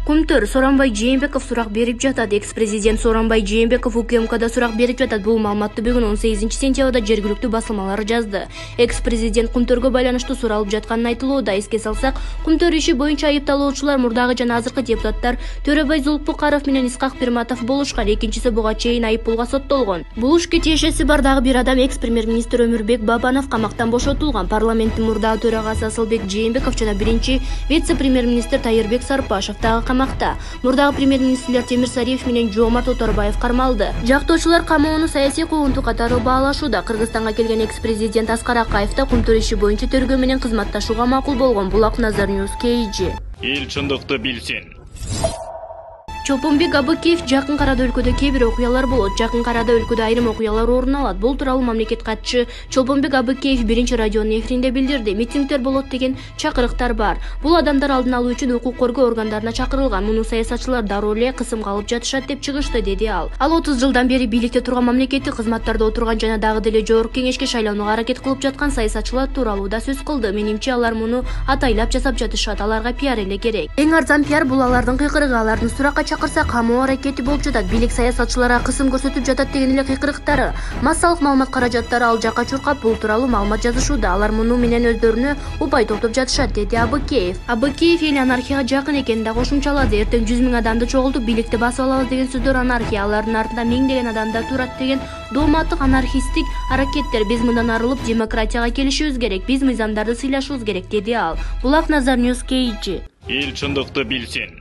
Кумтөр Сооронбай Жээнбеков сурак берип жатат. Экс-президент Сооронбай Жээнбеков УКМКда сурак берип жатат. Бул маалыматты бүгүн 18-сентябрда жергиликтүү басылмалар жазды. Экс-президент Кумтөргө байланыштуу суралып жатканын айтылууда. Эске салсак, Кумтөр иши боюнча айыпталуучулар мурдагы жана азыркы депутаттар Төрөбай Зулпукаров менен Исхак Пирматов болушкан. Экинчиси буга чейин айыппулга соттолгон. Бул ишке тиешеси бар дагы бир адам экс-премьер-министр Өмүрбек Бабанов камактан бошотулган. Парламенттин мурдагы төрагасы Асылбек Жээнбеков жана биринчи вице-премьер-министр Тайырбек Сарпашев дагы камакта. Мурдагы премьер-министрлер Темир Сариев менен Жоомарт Оторбаев кармалды. Жактоочулар камоону саясий куугунтук катары баалашууда. Кыргызстанга келген экс-президент Аскар Акаев да Кумтөр иши боюнча тергөө менен кызматташууга макул болгон. Булак Назар Ньюс KG. Эл чындыкты билсин. Чолпонбек Абыкеев жакын арада өлкөдө кээ бир окуялар болот. Жакын арада өлкөдө айрым окуялар орун алат. Бул тууралуу мамлекет катчысы Чолпонбек Абыкеев биринчи радионун эфиринде билдирди. Митингдер болот деген чакырыктар бар. Бул адамдар алдын алуу үчүн укук коргоо органдарына чакырылган. Муну саясатчылар дароо эле кысымга алып жатышат деп чыгышты, деди ал. Ал 30 жылдан бери бийликте турган, мамлекеттик кызматтарда отурган жана дагы деле жогорку кеңешке шайлоонуга аракет кылып жаткан саясатчылар тууралуу да сөз кылды. Менимче алар муну атайлап жасап жатышат. Аларга пиар эле керек. Эң арзан пиар бул алардын кыйкырыгы. Алардын суракка чакырса камоо аракети болуп жатат. Бийлик саясатчыларга кысым көрсөтүп жатат деген эле кыйкырыктары. Массалык маалымат каражаттары ал жакка чуркап бул тууралуу маалымат жазышууда. Алар муну менен өздөрүнө упай топтоп жатышат, деди Абыкеев. Абыкеев эл анархияга жакын экенин да кошумчалады. Эртең 100 000 адамды чогултуп бийликти басып алабыз деген сөздөр анархия. Алардын артында миңдеген адамдар турат деген дооматтык анархисттик аракеттер. Биз мындан арылып демократияга келишибиз керек. Биз мыйзамдарды сыйлашыбыз керек, деди ал. Булак Назар Ньюс KG. Эл чындыкты билсин.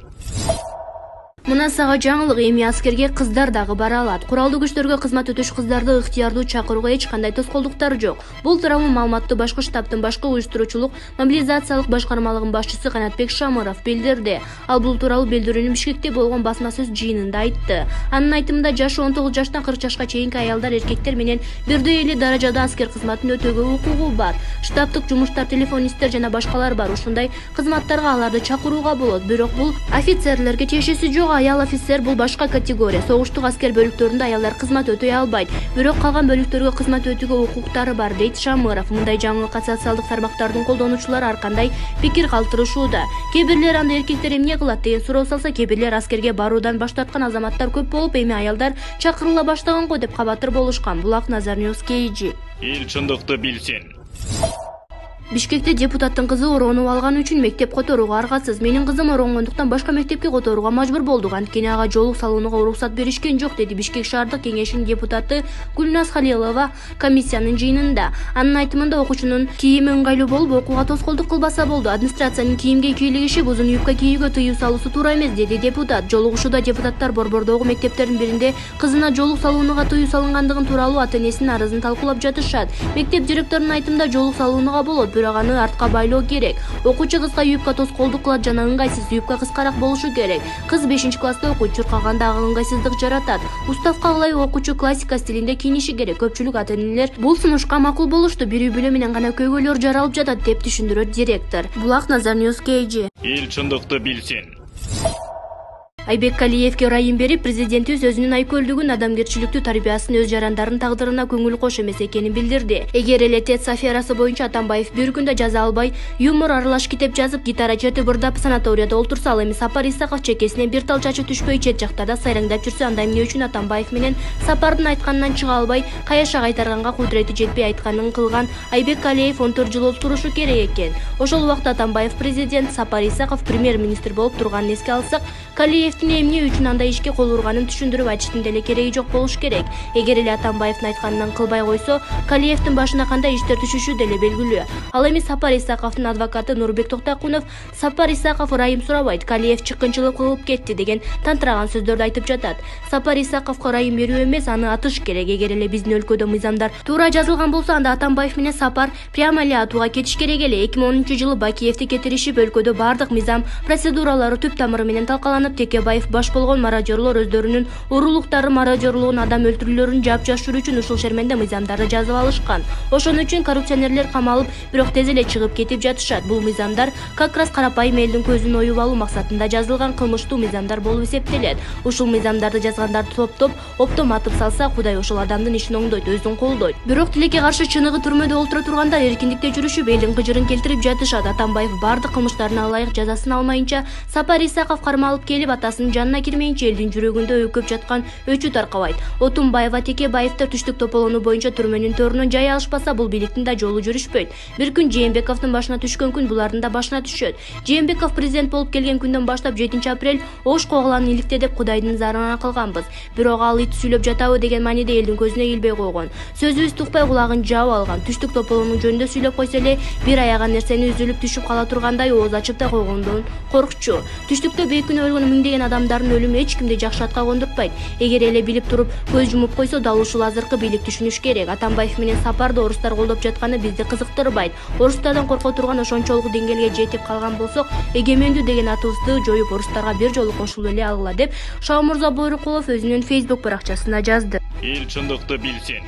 Мына сага жаңылык, эми аскерге кыздар дагы бара алат. Куралдуу күчтөргө кызмат өтүш кыздарды ыктыярдуу чакырууга эч кандай тоскоолдуктар жок. Бул тууралуу маалыматты башкы штабтын башкы уюштуруучулук мобилизациялык башкармалыгынын башчысы Канатбек Шамыров билдирди. Ал бул тууралуу билдирүүнү Бишкекте болгон басма сөз жыйынында айтты. Анын айтымында жашы 19 жаштан 40 жашка чейинки аялдар эркектер менен бирдей эле даражада аскер кызматын өтөөгө укугу бар. Штабтык жумуштар, телефонисттер жана башкалар бар. Ушундай кызматтарга аларды чакырууга болот. Бирок бул офицерлерге тиешеси жок. Аял офицер бул башка категория. Согуштук аскер бөлүктөрүндө аялдар кызмат өтөй албайт. Бирок калган бөлүктөргө кызмат өтүүгө укуктары бар, дейт Шамыров. Мындай жаңылыкка социалдык тармактардын колдонуучулары ар кандай пикир калтырышууда. Кээ бирлер анда эркектер эмне кылат деген суроо салса, кээ бирлер аскерге баруудан баш тарткан азаматтар көп болуп, эми аялдар чакырыла баштаган го деп кабатыр болушкан. Булак Назар Ньюс KG. Эл чындыкты билсин. Бишкекте депутаттын кызы оронуп алган үчүн мектеп которууга аргасыз. Менин кызым оронгондуктан башка мектепке которууга мажбур болдук. Анткени ага жолук салууга уруксат беришкен жок, деди Бишкек шаардык кеңешинин депутаты Гүлназ Халилова комиссиянын жыйынында. Анын айтымында окуучунун кийими ыңгайлуу болуп, окууга тоскоолдук кылбаса болду. Администрациянын кийимге кийлигишип, узун юбка кийүүгө тыюу салуусу туура эмес, деди депутат. Жолугушууда депутаттар Борбордогу мектептердин биринде кызына жолук салууга тыюу салынгандыгын тууралуу ата-энесинин арызын талкуулап жатышат. Мектеп директорунун айтымында жолук салууга болот, бирок аны артка байлоо керек. Окуучу кызга юбка тоскоолдук кылат жана ыңгайсыз. Юбка кыскараак болушу керек. Кыз 5-класста окуйт, чуркаганда ыңгайсыздык жаратат. Уставка ылайык окуучу классика стилинде кийиниши керек. Көпчүлүк ата-энелер бул сунушка макул болушту. Бир үй бүлө менен гана көйгөйлөр жаралып жатат, деп түшүндүрөт директор. Булак Назар Ньюс KG. Эл чындыкты билсин. Айбек Калиевке ырайым берип, президентибиз өзүнүн айкөлдүгүн, адамгерчиликтүү тарбиясын, өз жарандардын тагдырына көңүл кош эмес экенин билдирди. Эгер эле ТЭЦ аферасы боюнча Атамбаев бир күндө жаза албай, юмор аралаш китеп жазып, гитара чертип ырдап санаторияда олтурса, ал эми Сапар Исаков чекесинен бир тал чачы түшпөй чет жактарда сайраңдап жүрсө, анда эмне үчүн Атамбаев менен Сапардын айтканынан чыга албай, каяша кайтарганга кудурети жетпей айтканын кылган Айбек Калиев 14 жыл олтурушу керек экен. Ошол убакта Атамбаев президент, Сапар Исаков премьер-министр болуп турганын эске алсак, Калиевдин эмне үчүн андай ишке кол урганын түшүндүрүп айтыштын деле кереги жок болуш керек. Эгер эле Атамбаевдин айтканынан кылбай койсо, Калиевдин башына кандай иштер түшүшү деле белгилүү. Ал эми Сапар Исаковдун адвокаты Нурбек Токтакунов Сапар Исаков ырайым сурабайт, Калиев чыккынчылык кылып кетти деген тантыраган сөздөрдү айтып жатат. Сапар Исаковго ырайым берүү эмес, аны атыш керек. Эгер эле биздин өлкөдө мыйзамдар туура жазылган болсо, анда Атамбаев менен Сапар прямо эле атууга кетиш керек эле. 2010 жылы Бакиевди кетиришип, өлкөдө бардык мыйзам процедуралары түп тамыры менен талкаланып, теке Текебаев баш болгон мародёрлор өздөрүнүн уруулуктары мародёрлугун, адам өлтүрүүлөрүн жаап жашыруу үчүн ушул шерменде мыйзамдарды жазып алышкан. Ошон үчүн коррупционерлер камалып, бирок тез эле чыгып кетип жатышат. Бул мыйзамдар как раз карапайым элдин көзүн оюп алуу максатында жазылган кылмыштуу мыйзамдар болуп эсептелет. Ушул мыйзамдарды жазгандарды топтоп, оптом атып салса, Кудай ошол адамдын ишин оңдойт, өзүн колдойт. Бирок тилекке каршы чыныгы түрмөдө олтура тургандар эркиндикте жүрүшүп, элдин кыжырын келтирип жатышат. Атамбаев бардык кылмыштарына ылайык жазасын алмайынча, Сапар Исаков кармалып келип, атасынын жанына кирмейинче элдин жүрөгүндө өкөп жаткан өчү таркабайт. Отунбаева, Текебаевдер түштүк тополонуу боюнча түрмөнүн төрүнөн жай алышпаса, бул бийликтин да жолу жүрүшпөйт. Бир күн Жээнбековдун башына түшкөн күн булардын да башына түшөт. Жээнбеков президент болуп келген күндөн баштап 7 апрель Ош Коголан иликте деп Кудайдын зарына кылганбыз. Бирок ал ит сүйлөп жатабы деген мааниде элдин көзүнө килбей койгон. Сөзүбүздү укпай кулагын жаап алган. Түштүк тополонун жөнүндө сүйлөп койсо эле бир аяган нерсени үзүлүп түшүп кала тургандай ооз ачып да койгондон коркчу. Түштүктө бейкүнөө өлгөн миңдеген адамдардын өлүмү эч кимди жакшы атка кондуртпайт. Эгер эле билип туруп көз жумуп койсо, дал ушул азыркы бийлик түшүнүш керек. Атамбаев менен Сапарды орустар колдоп жатканы бизди кызыктырбайт. Орустардан корко турган ошончолук деңгээлге жетип калган болсок, эгемендүү деген атыбызды жоюп, орустарга бир жолу кошулуп эле алгыла деп Шаомурза Бойрукулов өзүнүн Facebook баракчасына жазды. Эл чындыкты билсин.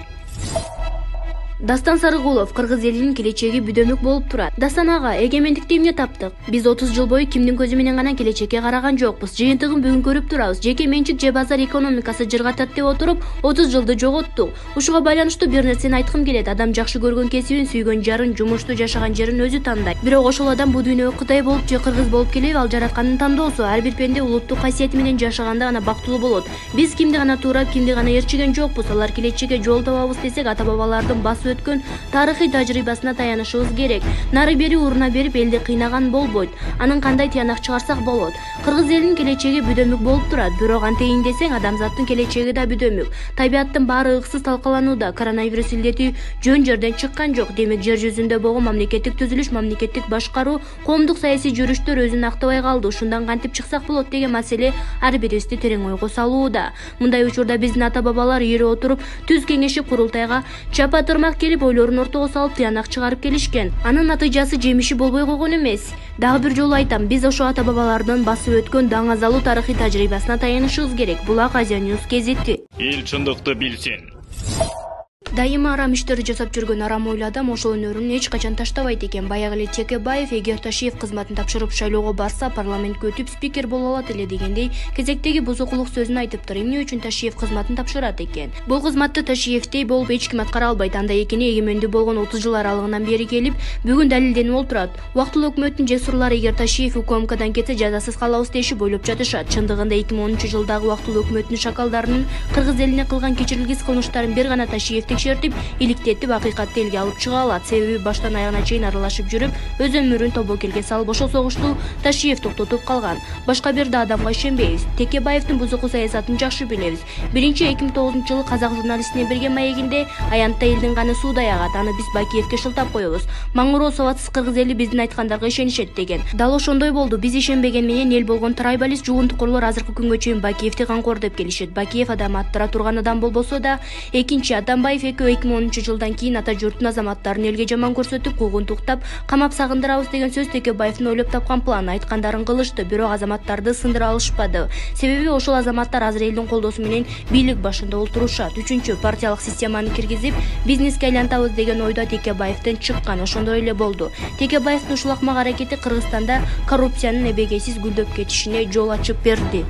Дастан Сарыгулов: кыргыз элинин келечеги бүдөмүк болуп турат. Дастан ага, эгемендикти эмне таптык? Биз 30 жыл бою кимдин көзү менен гана келечекке караган жокпуз. Жыйынтыгын бүгүн көрүп турабыз. Жеке менчик же базар экономикасы жыргатат деп отуруп 30 жылды жоготтук. Ушуга байланыштуу бир нерсени айткым келет. Адам жакшы көргөн кесибин, сүйгөн жарын, жумуштуу жашаган жерин өзү тандайт. Бирок ошол адам бул дүйнөгө Кудай болуп же кыргыз болуп келеби, ал жараткандын тандоосу. Ар бир пенде улуттук касиети менен жашаганда гана бактылуу болот. Биз кимди гана туурап, кимди гана ээрчиген жокпуз. Алар келечекке жол табабыз десек, ата бабалардын басып өткөн тарыхый тажрыйбасына таянышыбыз керек. Нары бери уруна берип элди кыйнаган болбойт. Анын кандай тыянак чыгарсак болот. Кыргыз элинин келечеги бүдөмүк болуп турат. Бирок антейин десең, адамзаттын келечеги да бүдөмүк. Табиаттын баары ыксыз талкаланууда. Коронавирус илдети жөн жерден чыккан жок. Демек, жер жүзүндө болгон мамлекеттик түзүлүш, мамлекеттик башкаруу, коомдук саясий жүрүштөр өзүн актабай калды. Ушундан кантип чыксак болот деген маселе ар бирибизди терең ойго салууда. Мындай учурда биздин ата бабалар ири отуруп, түз кеңешип, курултайга чапа тырмак келип, ойлорун ортого салып, тыянак чыгарып келишкен. Анын натыйжасы жемиши болбой койгон эмес. Дагы бир жолу айтам, биз ошо ата бабалардын басып өткөн даңазалуу тарыхый тажрыйбасына таянышыбыз керек. Булак Азия News кезети. Эл чындыкты билсин. Дайыма арам иштери жасап жүргөн арам ойлуу адам ошол өнөрүн эч качан таштабайт экен. Баягы эле Текебаев эгер Ташиев кызматын тапшырып шайлоого барса, парламентке өтүп спикер боло алат эле дегендей кезектеги бузукулук сөзүн айтыптыр. Эмне үчүн Ташиев кызматын тапшырат экен? Бул кызматты Ташиевдей болуп эч ким аткара албайт. Андай экени эгемендүү болгон 30 жыл аралыгынан бери келип, бүгүн далилденип олтурат. Убактылуу өкмөттүн жесурлары эгер Ташиев УКМКдан кетсе, жазасыз калабыз дешип ойлоп жатышат. Чындыгында 2010 жылдагы убактылуу өкмөттүн шакалдарынын кыргыз элине кылган кечирилгис кылмыштарын бир гана Ташиев текшертип, иликтетип, акыйкатты элге алып чыга алат. Себеби баштан аягына чейин аралашып жүрүп, өз өмүрүн тобокелге салып, ошол согушту Ташиев токтотуп калган. Башка бир да адамга ишенбейбиз. Текебаевдин бузуку саясатын жакшы билебиз. Биринчи 2009 жылы казак журналистине берген маегинде аянтта элдин каны суудай агат, аны биз Бакиевке шылтап коебуз. Маңыроо сабатсыз кыргыз эли биздин айткандарга ишенишет деген. Дал ошондой болду. Биз ишенбеген менен эл болгон трайбалист жугунтукурлар азыркы күнгө чейин Бакиевди камкор деп келишет. Бакиев адам аттыра турган адам болбосо да, экинчи Атамбаев 2010 жылдан кийин ата журттун азаматтарын элге жаман көрсөтүп, куугунтуктап, камап сагындырабыз деген сөз Текебаевдин ойлоп тапкан планы. Айткандарын кылышты, бирок азаматтарды сындыра алышпады. Себеби ошол азаматтар азыр элдин колдоосу менен бийлик башында олтурушат. Үчүнчү, партиялык системаны киргизип, бизнеске айлантабыз деген ойдо Текебаевден чыккан. Ошондой эле болду. Текебаевдин ушул акмак аракети Кыргызстанда коррупциянын эбегейсиз гүлдөп кетишине жол ачып берди.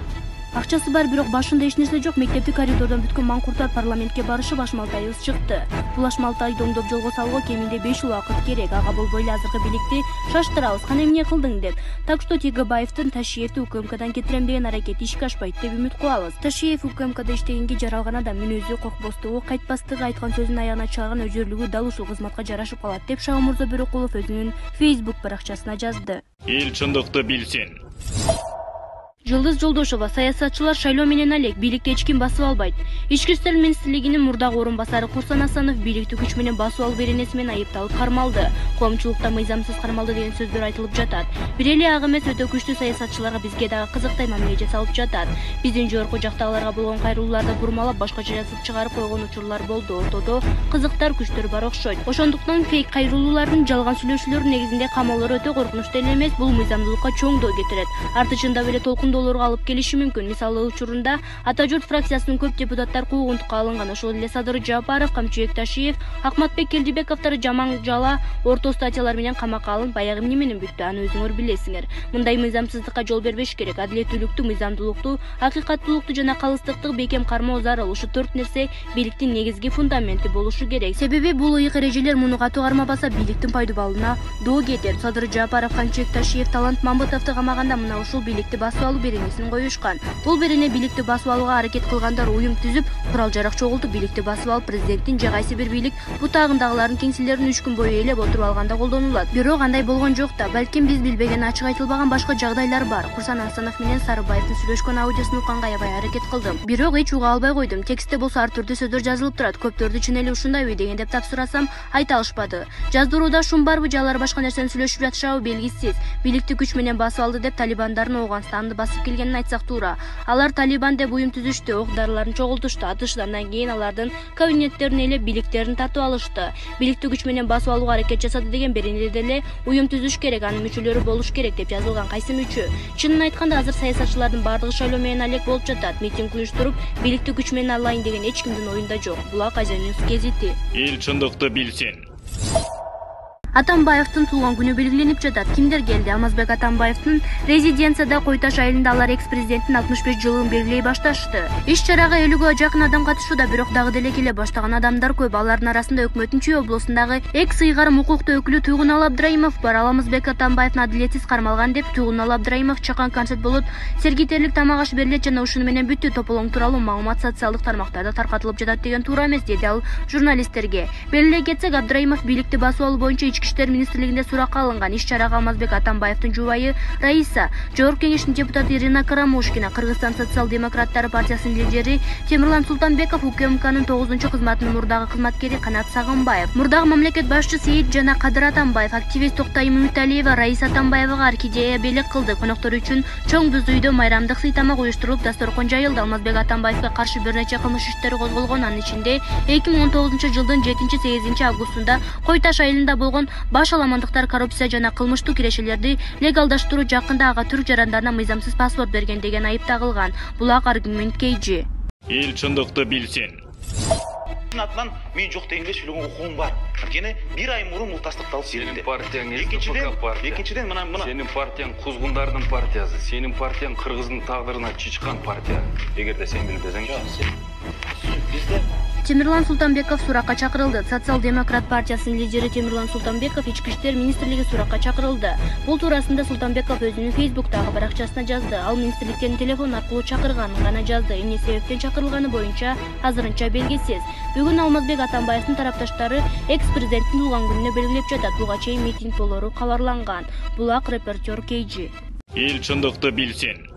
Акчасы бар, бирок башында эч нерсе жок. Мектепти коридордон бүткөн маңкурттар парламентке барышып, Ашмалтайыбыз чыкты. Бул Ашмалтайды оңдоп жолго салууга кеминде 5 жыл убакыт керек. Ага болбой эле азыркы бийликти шаштырабыз. Кана эмне кылдың деп. Так что Текебаевдин Ташиевди УКМКдан кетирем деген аракети ишке ашпайт деп үмүт кылабыз. Ташиев УКМКда иштегенге жаралган адам, мүнөзү, коркпостугу, кайтпастыгы, айткан сөзүн аягына чыгарган өжөрлүгү дал ушул кызматка жарашып калат деп Шаомурза Бойрукулов өзүнүн Facebook баракчасына жазды. Эл чындыкты билсин. Жылдыз Жолдошова: саясатчылар шайлоо менен алек, бийликти эч ким басып албайт. Ички иштер министрлигинин мурдагы орун басары Курсан Асанов бийликти күч менен басып алуу беренеси менен айыпталып кармалды. Коомчулукта мыйзамсыз кармалды деген сөздөр айтылып жатат. Бир эле ак эмес, өтө күчтүү саясатчыларга бизге дагы кызыктай мамиле жасалып жатат. Биздин жогорку жактагыларга болгон кайрылууларды бурмалап, башкача жазып чыгарып койгон учурлар болду. Ортодо кызыктар күчтөр бар окшойт. Ошондуктан фейк кайрылуулардын, жалган сүйлөшүүлөрдүн негизинде камоолор өтө коркунучтуу эле эмес, бул мыйзамдуулукка чоң доо кетирет. Артычында эле толкундуу оңдоолорго алып келиши мүмкүн. Мисалы, учурунда Ата журт фракциясынын көп депутаттар куугунтукка алынган. Ошол эле Садыр Жапаров, Камчыбек Ташиев, Акматбек Келдибековдор Жаман Жала орто статьялар менен камакка алынып, баягы эмне менен бүттү, аны өзүңөр билесиңер. Мындай мыйзамсыздыкка жол бербеш керек. Адилеттүүлүктү, мыйзамдуулукту, акыйкаттуулукту жана калыстыкты бекем кармоо зарыл. Ушу 4 нерсе бийликтин негизги фундаменти болушу керек. Себеби бул ыйык эрежелер муну катуу кармабаса бийликтин пайдубалына доо кетет. Садыр Жапаров, Камчыбек Ташиев, Талант Мамбетовду камаганда мына ушул бийликти басып алуу беренесин коюшкан. Бул берене бийликти басып алууга аракет кылгандар уюм түзүп, курал-жарак чогултуп, бийликти басып алып, президенттин же кайсы бир бийлик бутагындагылардын кеңселерин 3 күн бою ээлеп отуруп алганда колдонулат. Бирок андай болгон жок да. Балким биз билбеген, ачык айтылбаган башка жагдайлар бар. Курсан Асанов менен Сарыбаевдин сүйлөшкөн аудиосун укканга аябай аракет кылдым. Бирок эч уга албай койдум. Текстте болсо ар түрдүү сөздөр жазылып турат. Көптөрдү чын эле ушундайбы деген деп тапсырасам, айта алышпады. Жаздырууда шум барбы же алар башка нерсени сүйлөшүп жатышабы белгисиз. Бийликти күч менен басып алды деп талибандардын Ооганстанды басып келгенин айтсак туура. Алар талибан деп уюм түзүштү, ок-дарыларын чогултушту, атышты. Андан кийин алардын кабинеттерин ээлеп, бийликтерин тартып алышты. Бийликти күч менен басып алууга аракет жасады деген беренеде эле уюм түзүш керек, анын мүчөлөрү болуш керек деп жазылган. Кайсы мүчө? Чынын айтканда азыр саясатчылардын бардыгы шайлоо менен алек болуп жатат. Митинг уюштуруп, бийликти күч менен алайын деген эч кимдин оюнда жок. Булак Азия Ньюс гезити. Эл чындыкты билсин. Атамбаевдин туулган күнү белгиленип жатат. Кимдер келди? Алмазбек Атамбаевдин резиденцияда Кой-Таш айылында алар экс-президенттин 65 жылын белгилей башташты. Иш-чарага 50ге жакын адам катышууда, бирок дагы деле келе баштаган адамдар көп. Алардын арасында өкмөттүн Чүй облусундагы экс-ыйгарым укуктуу өкүлү Туйгунал Абдрайымов бар. Алмазбек Атамбаевдин адилетсиз кармалган деп Туйгунал Абдрайымов чакан концерт болот, сергитерлик тамак аш берилет жана ушуну менен бүттү. Тополоң тууралуу маалымат социалдык тармактарда таркатылып жатат деген туура эмес, деди ал журналисттерге. Белгилей кетсек, Абдрайымов бийликти басып алуу боюнча Ички иштер министрлигинде суракка алынган. Иш-чарага Алмазбек Атамбаевдин жубайы Раиса, Жогорку кеңештин депутаты Ирина Карамушкина, Кыргызстан социал-демократтары партиясынын лидери Темирлан Султанбеков, УКМКнын 9-чу кызматынын мурдагы кызматкери Канат Сагынбаев, мурдагы мамлекет башчысы Сейит жана Кадыр Атамбаев, активист Токтай Мүмүталиева Раиса Атамбаевага орхидея белек кылды. Коноктор үчүн чоң бүз үйдө майрамдык сый-тамак уюштурулуп, дасторкон жайылды. Алмазбек Атамбаевга каршы бир нече кылмыш иштери козголгон. Анын ичинде 2019-жылдын 7-8 августунда Кой-Таш айылында болгон баш аламандыктар, коррупция жана кылмыштуу кирешелерди легалдаштыруу жакында ага түрк жарандарына мыйзамсыз паспорт берген деген айып тагылган. Булак аргумент KG. Эл чындыкты билсин. Атынан мен жок дегенге сүйлөгөн укугум бар. Анткени бир ай мурун мукташтыкты алып Сенин партияң экинчиден мына сенин партияң кузгундардын партиясы, сенин партияң кыргыздын тагдырына чычкан партия. Эгерде сен билбесең, бизде Темирлан Султанбеков суракка чакырылды. Социал-демократ партиясынын лидери Темирлан Султанбеков Ички иштер министрлиги суракка чакырылды. Бул туурасында Султанбеков өзүнүн Facebook'тагы баракчасына жазды. Ал министрликтен телефон аркылуу чакырганын гана жазды. Эмне себептен чакырылганы боюнча азырынча белгисиз. Бүгүн Алмазбек Атамбаевдин тарапташтары экс-президенттин туулган күнүнө белгилеп жатат. Буга чейин митинг болору кабарланган. Булак репортер KG. Эл чындыкты билсин.